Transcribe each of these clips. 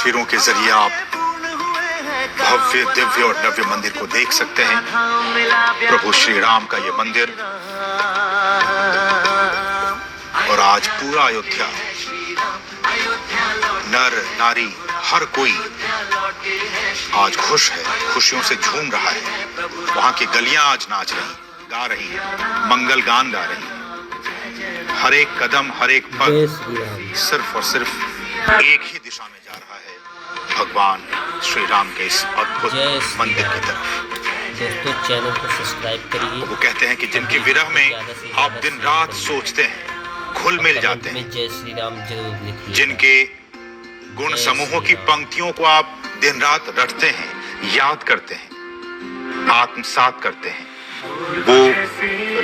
तस्वीरों के जरिए आप भव्य, दिव्य और नव्य मंदिर को देख सकते हैं। प्रभु श्री राम का ये मंदिर, और आज पूरा अयोध्या, नर नारी हर कोई आज खुश है, खुशियों से झूम रहा है। वहां की गलियां आज नाच रही, गा रही हैं, मंगल गान गा रही हैं। हर एक कदम, हर एक पग सिर्फ और सिर्फ एक ही दिशा में जा रहा है, भगवान श्री राम के इस अद्भुत मंदिर की तरफ। दोस्तों, चैनल को सब्सक्राइब करिए। वो कहते हैं कि जिनकी विरह में आप दिन रात सोचते हैं, घुल मिल जाते हैं, जय श्री राम जरूर लिखिए। जिनके गुण समूहों की पंक्तियों को आप दिन रात रटते हैं, याद करते हैं, आत्मसात करते हैं, वो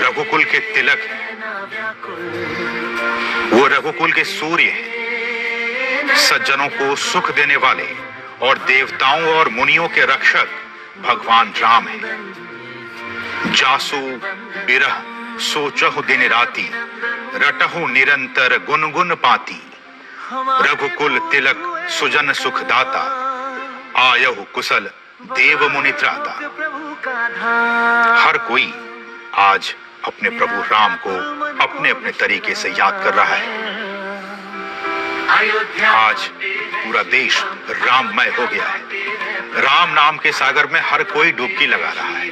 रघुकुल के तिलक हैं, वो रघुकुल के सूर्य हैं, सज्जनों को सुख देने वाले और देवताओं और मुनियों के रक्षक भगवान राम हैं। जासु बिरह सोचहु दिन राती, रटहु निरंतर गुनगुन पाती। रघुकुल तिलक सुजन सुखदाता, आयहु कुशल देव मुनि त्राता। हर कोई आज अपने प्रभु राम को अपने अपने तरीके से याद कर रहा है। आज पूरा देश राममय हो गया है। राम नाम के सागर में हर कोई डुबकी लगा रहा है।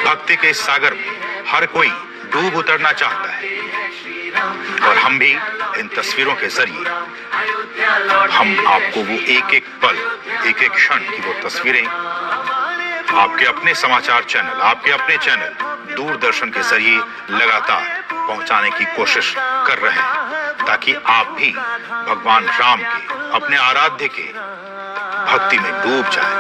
भक्ति के इस सागर में हर कोई डूब उतरना चाहता है। और हम भी इन तस्वीरों के जरिए हम आपको वो एक एक पल, एक एक क्षण की वो तस्वीरें आपके अपने समाचार चैनल, आपके अपने चैनल दूरदर्शन के जरिए लगातार पहुंचाने की कोशिश कर रहे हैं, ताकि आप भी भगवान राम के, अपने आराध्य के भक्ति में डूब जाएं।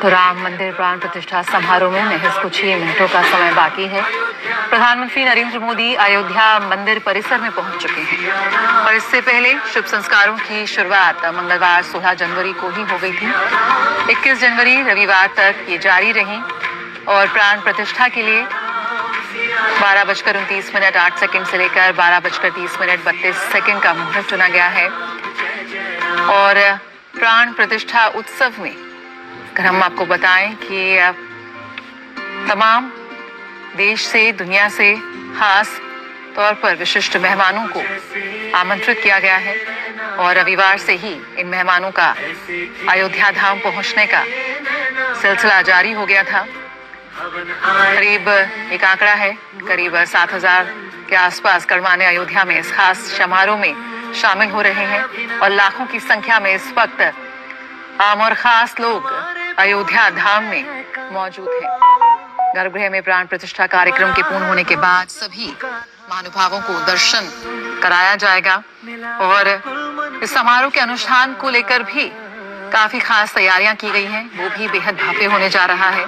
तो राम मंदिर प्राण प्रतिष्ठा समारोह में महज कुछ ही मिनटों का समय बाकी है। प्रधानमंत्री नरेंद्र मोदी अयोध्या मंदिर परिसर में पहुंच चुके हैं और इससे पहले शुभ संस्कारों की शुरुआत मंगलवार 16 जनवरी को ही हो गई थी। 21 जनवरी रविवार तक ये जारी रही और प्राण प्रतिष्ठा के लिए 12:29 से लेकर 12:30 का मुहूर्त चुना गया है। और प्राण प्रतिष्ठा उत्सव में अगर हम आपको बताएं कि तमाम देश से, दुनिया से खास तौर पर विशिष्ट मेहमानों को आमंत्रित किया गया है और रविवार से ही इन मेहमानों का अयोध्या धाम पहुंचने का सिलसिला जारी हो गया था। करीब एक आंकड़ा है, करीब 7,000 के आसपास गणमान्य अयोध्या में इस खास समारोह में शामिल हो रहे हैं और लाखों की संख्या में इस वक्त आम और खास लोग अयोध्या धाम में मौजूद हैं। गर्भगृह में प्राण प्रतिष्ठा कार्यक्रम के पूर्ण होने के बाद सभी महानुभावों को दर्शन कराया जाएगा और इस समारोह के अनुष्ठान को लेकर भी काफी खास तैयारियां की गई हैं, वो भी बेहद भव्य होने जा रहा है।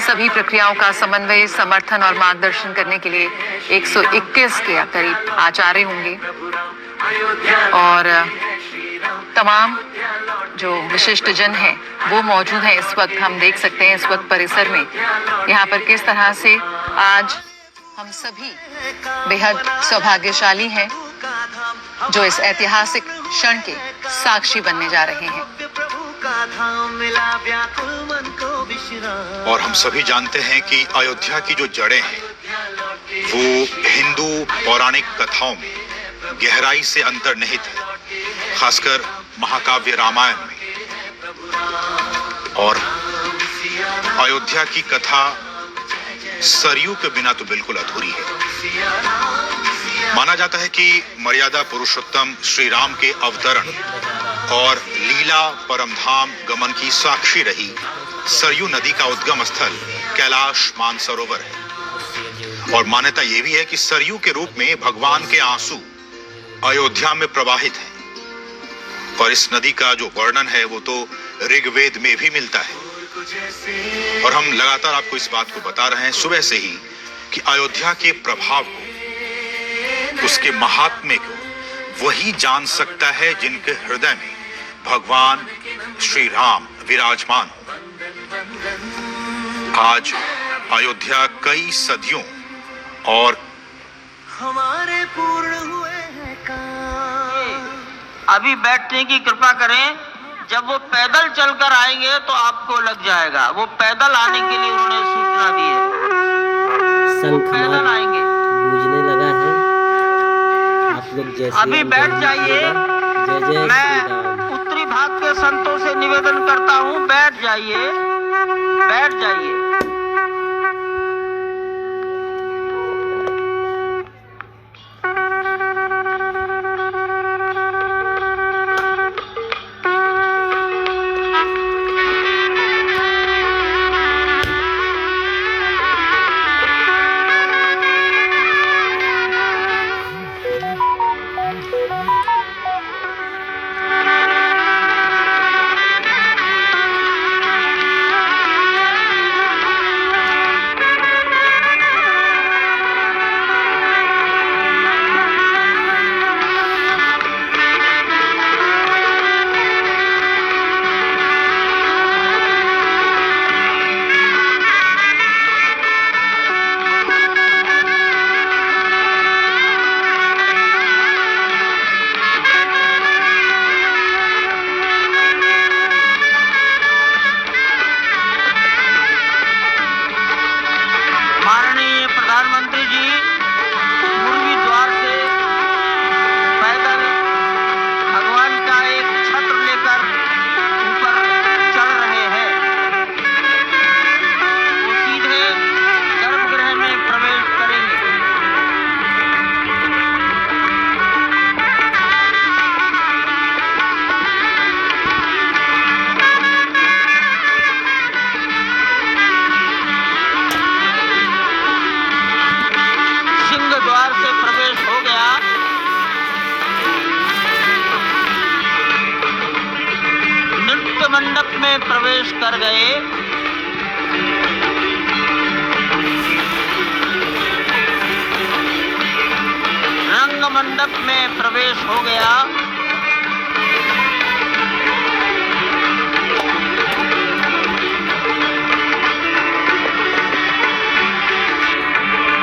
सभी प्रक्रियाओं का समन्वय, समर्थन और मार्गदर्शन करने के लिए 121 के करीब आचार्य होंगे और तमाम जो विशिष्ट जन हैं वो मौजूद हैं। इस वक्त हम देख सकते हैं इस वक्त परिसर में यहाँ पर किस तरह से आज हम सभी बेहद सौभाग्यशाली हैं जो इस ऐतिहासिक क्षण के साक्षी बनने जा रहे हैं। और हम सभी जानते हैं कि अयोध्या की जो जड़ें हैं वो हिंदू पौराणिक कथाओं में गहराई से अंतर्निहित है, खासकर महाकाव्य रामायण में। और अयोध्या की कथा सरयू के बिना तो बिल्कुल अधूरी है। माना जाता है कि मर्यादा पुरुषोत्तम श्री राम के अवतरण और लीला परमधाम गमन की साक्षी रही सरयू नदी का उद्गम स्थल कैलाश मानसरोवर है। और मान्यता यह भी है कि सरयू के रूप में भगवान के आंसू अयोध्या में प्रवाहित हैं। और इस नदी का जो वर्णन है वो तो ऋग्वेद में भी मिलता है। और हम लगातार आपको इस बात को बता रहे हैं सुबह से ही कि अयोध्या के प्रभाव को, उसके महात्म्य को वही जान सकता है जिनके हृदय में भगवान श्री राम विराजमान हो। आज अयोध्या कई सदियों और हमारे पूर्ण हुए हैं काम। अभी बैठने की कृपा करें। जब वो पैदल चलकर आएंगे तो आपको लग जाएगा। वो पैदल आने के लिए उन्होंने सूचना दी है। पैदल आएंगे। गूंजने लगा है। आप लोग जैसे अभी बैठ जाइए। जय जय श्री मैं राम। उत्तरी भाग के संतों से निवेदन करता हूँ, बैठ जाइए, बैठ जाइए। प्रधानमंत्री जी पूर्वी द्वार से पैदल भगवान का एक छत्र लेकर ऊपर चढ़ रहे हैं। वो सीधे गर्भगृह में प्रवेश करेंगे। द्वार से प्रवेश हो गया। नृत्य मंडप में प्रवेश कर गए। रंग मंडप में प्रवेश हो गया।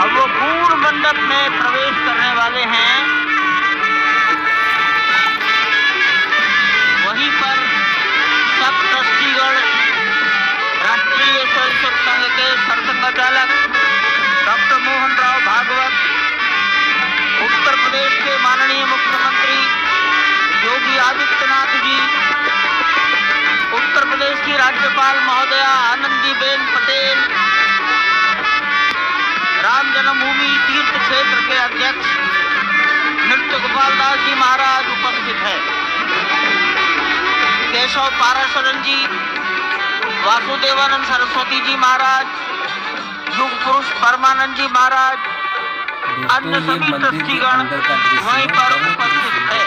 अब वो पूर्ण मंडप में प्रवेश करने वाले हैं। वहीं पर सब ट्रस्टीगण, राष्ट्रीय स्वयंसेवक संघ के सरसंघचालक डॉक्टर मोहन राव भागवत, उत्तर प्रदेश के माननीय मुख्यमंत्री योगी आदित्यनाथ जी, उत्तर प्रदेश की राज्यपाल महोदया आनंदीबेन पटेल, राम जन्मभूमि तीर्थ क्षेत्र के अध्यक्ष नृत्य गोपाल दास जी महाराज उपस्थित हैं। केशव पाराशरन जी, वासुदेवानंद सरस्वती जी महाराज, युग पुरुष परमानंद जी महाराज, अन्य सभी ट्रस्टीगण वहीं पर उपस्थित है।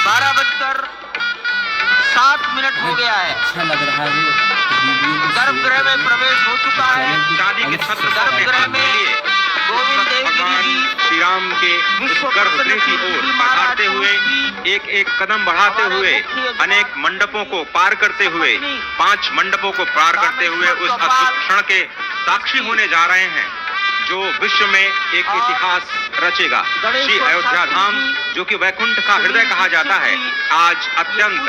12:07 हो गया है। अच्छा लग रहा है। गर्भगृह में प्रवेश हो चुका है। चांदी के छत्र गर्भगृह में गोविंद देवगिरी जी श्री राम के गर्भगृह की ओर बढ़ाते हुए एक एक कदम बढ़ाते हुए अनेक मंडपों को पार करते हुए 5 मंडपों को पार करते हुए उस अद्भुत क्षण के साक्षी होने जा रहे हैं जो विश्व में एक इतिहास रचेगा। श्री अयोध्या धाम जो कि वैकुंठ का हृदय कहा जाता है, आज अत्यंत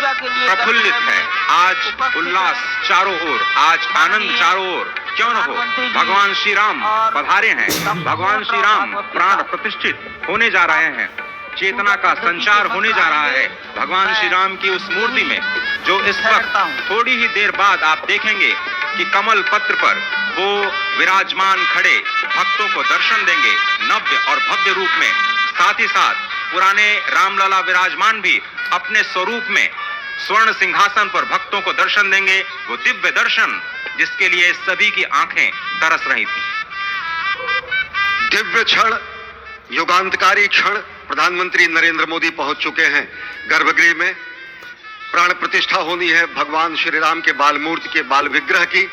प्रफुल्लित है। आज उल्लास चारों ओर, आज आनंद चारों ओर। क्यों न हो, भगवान श्री राम पधारे हैं। भगवान श्री राम प्राण प्रतिष्ठित होने जा रहे हैं। चेतना का संचार होने जा रहा है भगवान श्री राम की उस मूर्ति में, जो इस वक्त थोड़ी ही देर बाद आप देखेंगे कि कमल पत्र पर वो विराजमान खड़े भक्तों को दर्शन देंगे नव्य और भव्य रूप में। साथ ही साथ पुराने रामलला विराजमान भी अपने स्वरूप में स्वर्ण सिंहासन पर भक्तों को दर्शन देंगे। वो दिव्य दर्शन जिसके लिए सभी की आंखें तरस रही थी। दिव्य क्षण, युगांतकारी क्षण। प्रधानमंत्री नरेंद्र मोदी पहुंच चुके हैं गर्भगृह में। प्राण प्रतिष्ठा होनी है भगवान श्री राम के बाल मूर्ति के बाल विग्रह की।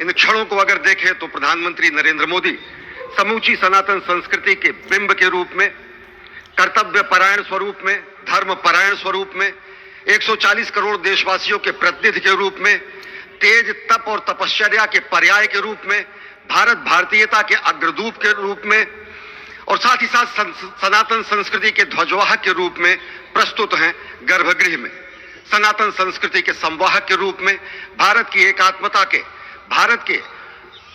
इन क्षणों को अगर देखें तो प्रधानमंत्री नरेंद्र मोदी समूची सनातन संस्कृति के बिंब के रूप में, कर्तव्य परायण स्वरूप में, धर्म परायण स्वरूप में, 140 करोड़ देशवासियों के प्रतिनिधि के रूप में, तेज तप और तपश्चर्या के पर्याय के रूप में, भारत भारतीयता के अग्रदूत के रूप में और साथ ही साथ सनातन संस्कृति के ध्वजवाहक के रूप में प्रस्तुत हैं गर्भगृह में। सनातन संस्कृति के संवाहक के रूप में भारत की एकात्मता के, भारत के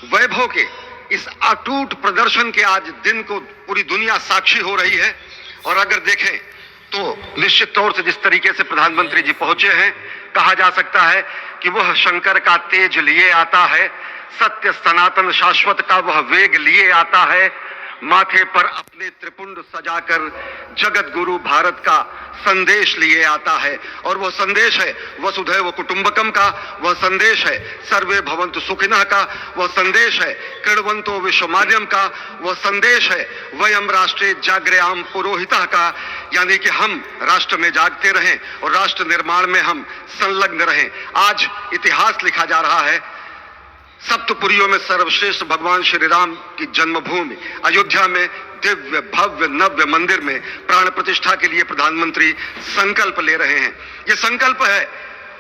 वैभव के इस अटूट प्रदर्शन के आज दिन को पूरी दुनिया साक्षी हो रही है। और अगर देखें तो निश्चित तौर से जिस तरीके से प्रधानमंत्री जी पहुंचे हैं, कहा जा सकता है कि वह शंकर का तेज लिए आता है, सत्य सनातन शाश्वत का वह वेग लिए आता है, माथे पर अपने त्रिपुंड सजाकर जगत गुरु भारत का संदेश लिए आता है। और वह संदेश है वसुधैव कुटुंबकम का, वह संदेश है सर्वे भवन्तु सुखिनः का, वह संदेश है कृण्वन्तो विश्वमार्यम का, वह संदेश है वयम राष्ट्रे जाग्रयाम पुरोहितः का, यानी कि हम राष्ट्र में जागते रहें और राष्ट्र निर्माण में हम संलग्न रहें। आज इतिहास लिखा जा रहा है। सप्तपुरियों में सर्वश्रेष्ठ भगवान श्री राम की जन्मभूमि अयोध्या में दिव्य भव्य नव्य मंदिर में प्राण प्रतिष्ठा के लिए प्रधानमंत्री संकल्प ले रहे हैं। ये संकल्प है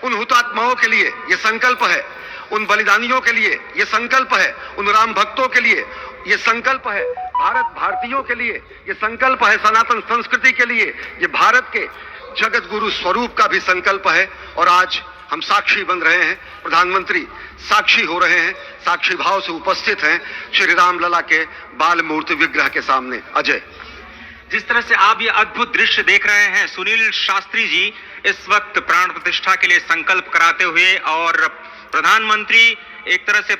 उन हुतात्माओं के लिए, ये संकल्प है उन बलिदानियों के लिए, ये संकल्प है उन राम भक्तों के लिए, ये संकल्प है भारत भारतीयों के लिए, ये संकल्प है सनातन संस्कृति के लिए, ये भारत के जगत गुरु स्वरूप का भी संकल्प है। और आज हम साक्षी बन रहे हैं, प्रधानमंत्री साक्षी हो रहे हैं, साक्षी भाव से उपस्थित हैं श्री राम लला के बाल मूर्ति विग्रह के सामने। अजय, जिस तरह से आप ये अद्भुत दृश्य देख रहे हैं, सुनील शास्त्री जी इस वक्त प्राण प्रतिष्ठा के लिए संकल्प कराते हुए, और प्रधानमंत्री एक तरह से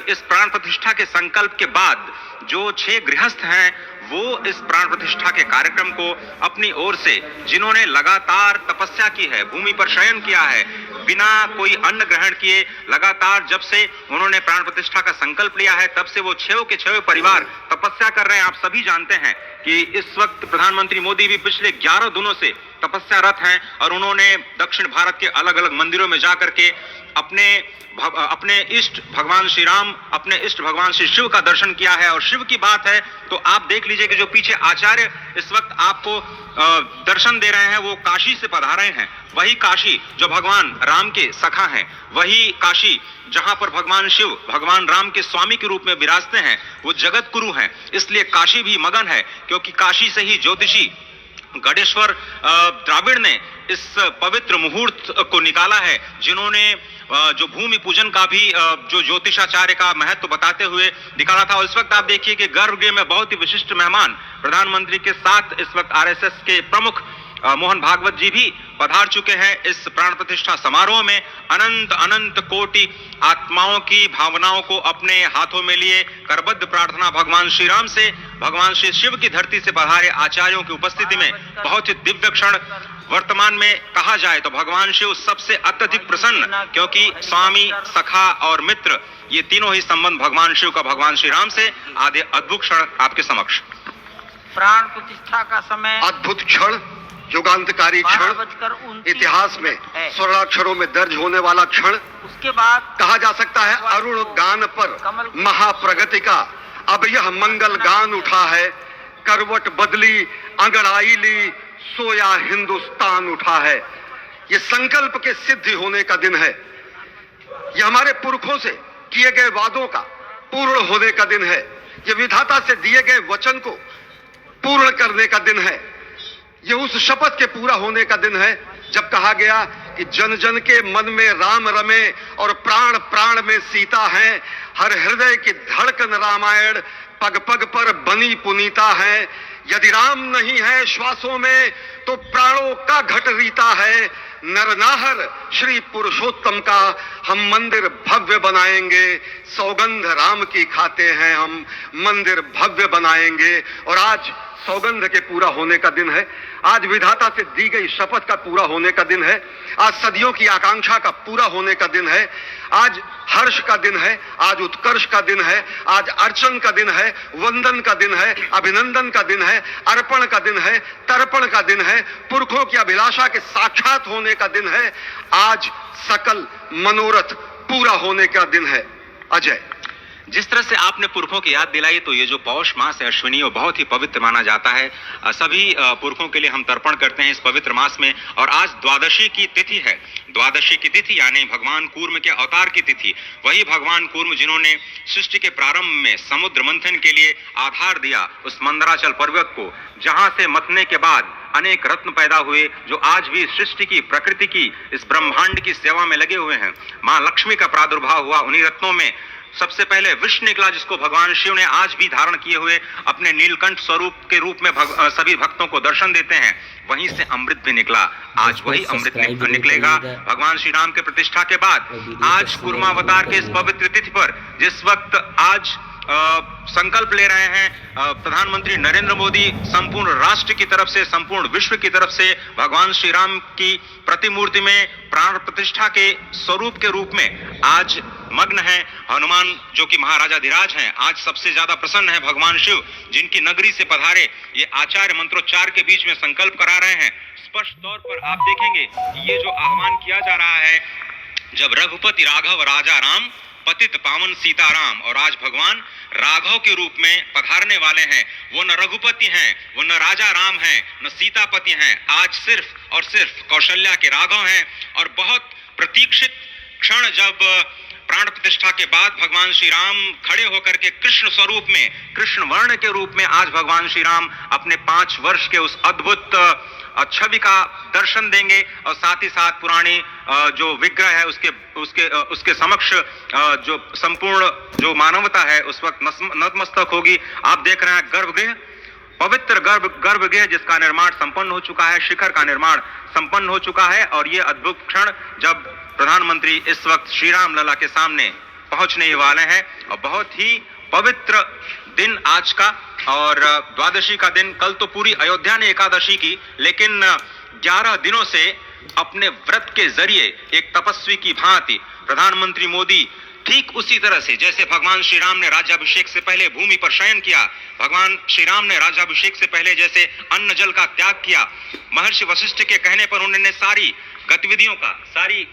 इस प्राण प्रतिष्ठा के संकल्प के बाद जो 6 गृहस्थ हैं वो इस प्राण प्रतिष्ठा के कार्यक्रम को अपनी ओर से, जिन्होंने लगातार तपस्या की है, भूमि पर शयन किया है, बिना कोई अन्न ग्रहण किए लगातार जब से उन्होंने प्राण प्रतिष्ठा का संकल्प लिया है तब से वो 6 के 6 परिवार तपस्या कर रहे हैं। आप सभी जानते हैं कि इस वक्त प्रधानमंत्री मोदी भी पिछले 11 दिनों से तपस्यारत हैं और उन्होंने दक्षिण भारत के अलग अलग मंदिरों में जाकर के अपने इष्ट भगवान श्री राम, अपने इष्ट भगवान श्री शिव का दर्शन किया है। और शिव की बात है तो आप देख लीजिए कि जो पीछे आचार्य इस वक्त आपको दर्शन दे रहे हैं वो काशी से पधारे हैं। वही काशी जो भगवान राम के सखा हैं, वही काशी जहां पर भगवान शिव भगवान राम के स्वामी के रूप में विराजते हैं, वो जगत गुरु हैं। इसलिए काशी भी मगन है, क्योंकि काशी से ही ज्योतिषी गणेश्वर द्राविड़ ने इस पवित्र मुहूर्त को निकाला है, जिन्होंने जो भूमि पूजन का भी जो ज्योतिषाचार्य का महत्व बताते हुए निकाला था। और इस वक्त आप देखिए कि गर्भगृह में बहुत ही विशिष्ट मेहमान प्रधानमंत्री के साथ इस वक्त आरएसएस के प्रमुख मोहन भागवत जी भी पधार चुके हैं। इस प्राण प्रतिष्ठा समारोह में अनंत अनंत कोटि आत्माओं की भावनाओं को अपने हाथों में लिए करबद्ध प्रार्थना भगवान श्री राम से, भगवान श्री शिव की धरती से पधारे आचार्यों की उपस्थिति में बहुत ही दिव्य क्षण। वर्तमान में कहा जाए तो भगवान शिव सबसे अत्यधिक प्रसन्न, क्योंकि स्वामी, सखा और मित्र ये तीनों ही संबंध भगवान शिव का भगवान श्री राम से। आदि अद्भुत क्षण आपके समक्ष। प्राण प्रतिष्ठा का समय अद्भुत क्षण, युगांतकारी क्षण, इतिहास में स्वर्णाक्षरों में दर्ज होने वाला क्षण। उसके बाद कहा जा सकता है अरुण गान पर महाप्रगति का अब यह मंगल गान उठा है, करवट बदली अंगड़ाई ली सोया हिंदुस्तान उठा है। ये संकल्प के सिद्धि होने का दिन है, ये हमारे पुरखों से किए गए वादों का पूर्ण होने का दिन है, ये विधाता से दिए गए वचन को पूर्ण करने का दिन है, ये उस शपथ के पूरा होने का दिन है जब कहा गया कि जन जन के मन में राम रमे और प्राण प्राण में सीता है, हर हृदय की धड़कन रामायण पग पग पर बनी पुनीता है। यदि राम नहीं है श्वासों में तो प्राणों का घट रीता है, नरनाहर श्री पुरुषोत्तम का हम मंदिर भव्य बनाएंगे, सौगंध राम की खाते हैं हम मंदिर भव्य बनाएंगे। और आज सौगंध के पूरा होने का दिन है, आज विधाता से दी गई शपथ का पूरा होने का दिन है, आज सदियों की आकांक्षा का पूरा होने का दिन है, आज हर्ष का दिन है, आज उत्कर्ष का दिन है, आज अर्चन का दिन है, वंदन का दिन है, अभिनंदन का दिन है, अर्पण का दिन है, तर्पण का दिन है, पुरखों की अभिलाषा के साक्षात होने का दिन है, आज सकल मनोरथ पूरा होने का दिन है। अजय, जिस तरह से आपने पुरखों की याद दिलाई, तो ये जो पौष मास है अश्विनी, वो बहुत ही पवित्र माना जाता है। सभी पुरखों के लिए हम तर्पण करते हैं इस पवित्र मास में। और आज द्वादशी की तिथि है। द्वादशी की तिथि यानी भगवान कूर्म के अवतार की तिथि। वही भगवान कूर्म जिन्होंने सृष्टि के प्रारंभ में समुद्र मंथन के लिए आधार दिया उस मंदराचल पर्वत को, जहां से मथने के बाद अनेक रत्न पैदा हुए, जो आज भी सृष्टि की, प्रकृति की, इस ब्रह्मांड की सेवा में लगे हुए हैं। मां लक्ष्मी का प्रादुर्भाव हुआ उन्हीं रत्नों में। सबसे पहले विष निकला, जिसको भगवान शिव ने आज भी धारण किए हुए अपने नीलकंठ स्वरूप के रूप में सभी भक्तों को दर्शन देते हैं। वहीं से अमृत भी निकला। आज वही अमृत निकलेगा भगवान श्री राम के प्रतिष्ठा के बाद। आज कूर्मावतार के इस पवित्र तिथि पर, जिस वक्त आज संकल्प ले रहे हैं प्रधानमंत्री नरेंद्र मोदी, संपूर्ण राष्ट्र की तरफ से, संपूर्ण विश्व की तरफ से भगवान श्री राम की प्रतिमूर्ति में प्राण प्रतिष्ठा के स्वरूप के रूप में आज मग्न है। हनुमान जो कि महाराजाधिराज हैं, आज सबसे ज्यादा प्रसन्न है भगवान शिव, जिनकी नगरी से पधारे ये आचार्य मंत्रोच्चार के बीच में संकल्प करा रहे हैं। स्पष्ट तौर पर आप देखेंगे कि ये जो आह्वान किया जा रहा है, जब रघुपति राघव राजा राम, पतित पावन सीताराम, और आज भगवान राघव के रूप में पधारने वाले हैं। वो न रघुपति हैं, वो न राजा राम हैं, न सीतापति हैं। आज सिर्फ और सिर्फ कौशल्या के राघव हैं। और बहुत प्रतीक्षित क्षण, जब प्राण प्रतिष्ठा के बाद भगवान श्री राम खड़े होकर के कृष्ण स्वरूप में, कृष्ण वर्ण के रूप में आज भगवान श्री राम अपने 5 वर्ष के उस अद्भुत छवि का दर्शन देंगे। और साथ ही साथ पुरानी जो विग्रह है उसके समक्ष जो संपूर्ण जो मानवता है उस वक्त नतमस्तक होगी। आप देख रहे हैं गर्भगृह, पवित्र गर्भगृह जिसका निर्माण संपन्न हो चुका है, शिखर का निर्माण संपन्न हो चुका है। और ये अद्भुत क्षण जब प्रधानमंत्री इस वक्त श्री राम लला के सामने पहुंचने ही वाले हैं। और बहुत ही पवित्र दिन आज का, और द्वादशी का दिन। कल तो पूरी अयोध्या ने एकादशी की, लेकिन 11 दिनों से अपने व्रत के जरिए एक तपस्वी की भांति प्रधानमंत्री मोदी ठीक उसी तरह से, जैसे भगवान श्री राम ने राज्याभिषेक से पहले भूमि पर शयन किया, भगवान श्री राम ने राज्याभिषेक से पहले जैसे अन्न जल का त्याग किया, महर्षि वशिष्ठ के कहने पर उन्होंने सारी गतिविधियों का, सारी